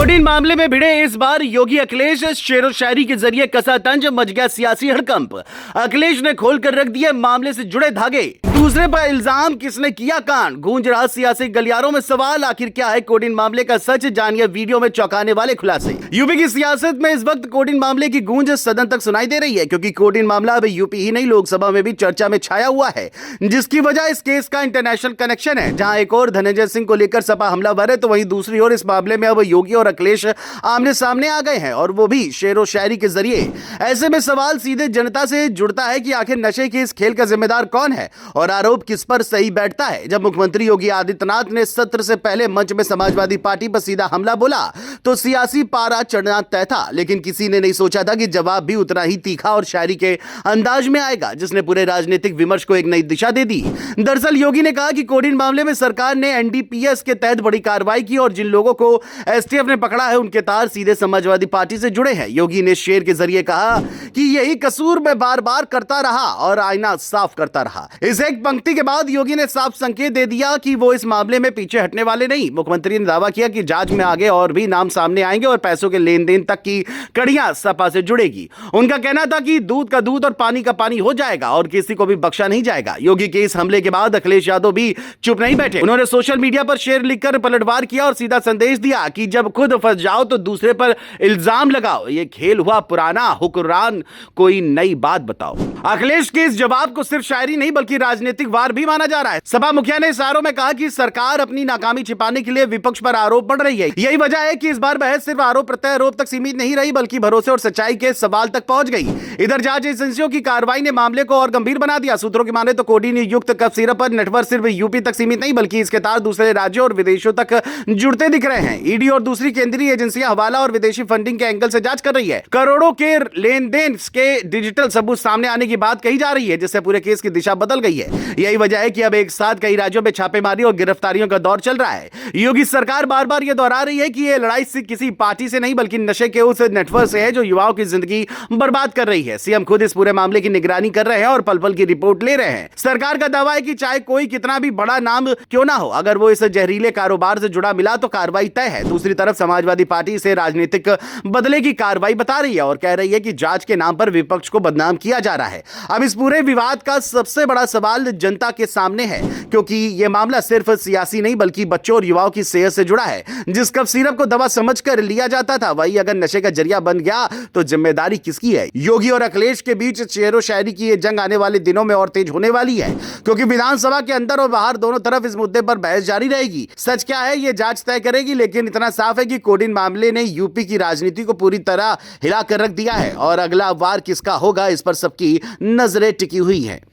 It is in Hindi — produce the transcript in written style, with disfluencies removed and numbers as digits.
कोडीन मामले में भिड़े इस बार योगी अखिलेश शेरो शायरी के जरिए कसा तंज, मच गया सियासी हड़कंप। अखिलेश ने खोलकर रख दिए मामले से जुड़े धागे। दूसरे पर इल्जाम, किसने किया कांड, गूंज रहा सियासी गलियारों में सवाल। आखिर क्या है कोडीन मामले का सच, जानिए वीडियो में चौंकाने वाले खुलासे। यूपी की सियासत में इस वक्त कोडीन मामले की गूंज सदन तक सुनाई दे रही है, क्योंकि कोडीन मामला अब यूपी ही नहीं लोकसभा में भी चर्चा में छाया हुआ है, जिसकी वजह इस केस का इंटरनेशनल कनेक्शन है। जहां एक और धनंजय सिंह को लेकर सपा हमलावर है, तो वहीं दूसरी ओर इस मामले में अब योगी और अखिलेश आमने सामने आ गए हैं, और वो भी शेरो शायरी के जरिए। ऐसे में सवाल सीधे जनता से जुड़ता है कि आखिर नशे के इस खेल का जिम्मेदार कौन है और आरोप किस पर सही बैठता है। जब मुख्यमंत्री योगी आदित्यनाथ ने सत्र से पहले मंच में समाजवादी पार्टी पर सीधा हमला बोला, तो सियासी पारा चढ़ना तय था, लेकिन किसी ने नहीं सोचा था कि जवाब भी उतना ही तीखा और शायरी के अंदाज में आएगा, जिसने पूरे राजनीतिक विमर्श को एक नई दिशा दे दी। दरअसल योगी ने कहा कि कोडीन मामले में सरकार ने एनडीपीएस के तहत बड़ी कार्रवाई की और जिन लोगों को एसटीएफ ने पकड़ा है उनके तार सीधे समाजवादी पार्टी से जुड़े हैं। योगी ने शेर के जरिए कहा कि यही कसूर मैं बार बार करता रहा और आईना साफ करता रहा। इस एक पंक्ति के बाद योगी ने साफ संकेत दे दिया कि वो इस मामले में पीछे हटने वाले नहीं। मुख्यमंत्री ने दावा किया कि जांच में आगे और भी नाम सामने आएंगे और पैसों के लेन देन तक की कड़ियां सपा से जुड़ेगी। उनका कहना था कि दूध का दूध और पानी का पानी हो जाएगा और किसी को भी बख्शा नहीं जाएगा। योगी के इस हमले के बाद अखिलेश यादव भी चुप नहीं बैठे। उन्होंने सोशल मीडिया पर शेर लिखकर पलटवार किया और सीधा संदेश दिया कि जब खुद फंस जाओ तो दूसरे पर इल्जाम लगाओ, ये खेल हुआ पुराना, हुक्मरान कोई नई बात बताओ। अखिलेश के इस जवाब को सिर्फ शायरी नहीं बल्कि राजनीतिक वार भी माना जा रहा है। सपा मुखिया ने इशारों में कहा कि सरकार अपनी नाकामी छिपाने के लिए विपक्ष पर आरोप बढ़ रही है। यही वजह है कि इस बार बहस सिर्फ आरोप प्रत्यारोप तक सीमित नहीं रही बल्कि भरोसे और सच्चाई के सवाल तक पहुंच गई। इधर जांच एजेंसियों की कार्रवाई ने मामले को और गंभीर बना दिया। सूत्रों की माने तो कोडीन युक्त कफ सिरप पर नेटवर्क सिर्फ यूपी तक सीमित नहीं बल्कि इसके तार दूसरे राज्यों और विदेशों तक जुड़ते दिख रहे हैं। ईडी और दूसरी केंद्रीय एजेंसियां हवाला और विदेशी फंडिंग के एंगल से जांच कर रही है। करोड़ों के लेन देन के डिजिटल सबूत सामने आने की बात कही जा रही है, जिससे पूरे केस की दिशा बदल गई है। यही वजह है कि अब एक साथ कई राज्यों में छापेमारी और गिरफ्तारियों का दौर चल रहा है। योगी सरकार बार बार यह दोहरा रही है कि यह लड़ाई सिर्फ किसी पार्टी से नहीं बल्कि नशे के उस नेटवर्क से है जो युवाओं की जिंदगी बर्बाद कर रही है। सीएम खुद इस पूरे मामले की निगरानी कर रहे हैं और पल पल की रिपोर्ट ले रहे हैं। सरकार का दावा है कि चाहे कोई कितना भी बड़ा नाम क्यों ना हो, अगर वो इस जहरीले कारोबार से जुड़ा मिला तो कार्रवाई तय है। दूसरी तरफ समाजवादी पार्टी इसे राजनीतिक बदले की कार्रवाई बता रही है और कह रही है कि जांच के नाम पर विपक्ष को बदनाम किया जा रहा है। अब इस पूरे विवाद का सबसे बड़ा सवाल जनता के सामने है, क्योंकि यह मामला सिर्फ सियासी नहीं बल्कि बच्चों और युवाओं की सेहत से जुड़ा है। जिस कफ सिरप को दवा समझकर लिया जाता था वही अगर नशे का जरिया बन गया तो जिम्मेदारी किसकी है। योगी और अखिलेश के बीच शेरो शायरी की यह जंग आने वाले दिनों में और तेज होने वाली है, क्योंकि विधानसभा के अंदर और बाहर दोनों तरफ इस मुद्दे पर बहस जारी रहेगी। सच क्या है यह जांच तय करेगी, लेकिन इतना साफ है कि कोडीन मामले ने यूपी की राजनीति को पूरी तरह हिलाकर रख दिया है और अगला वार किसका होगा इस पर सबकी नजरें टिकी हुई है।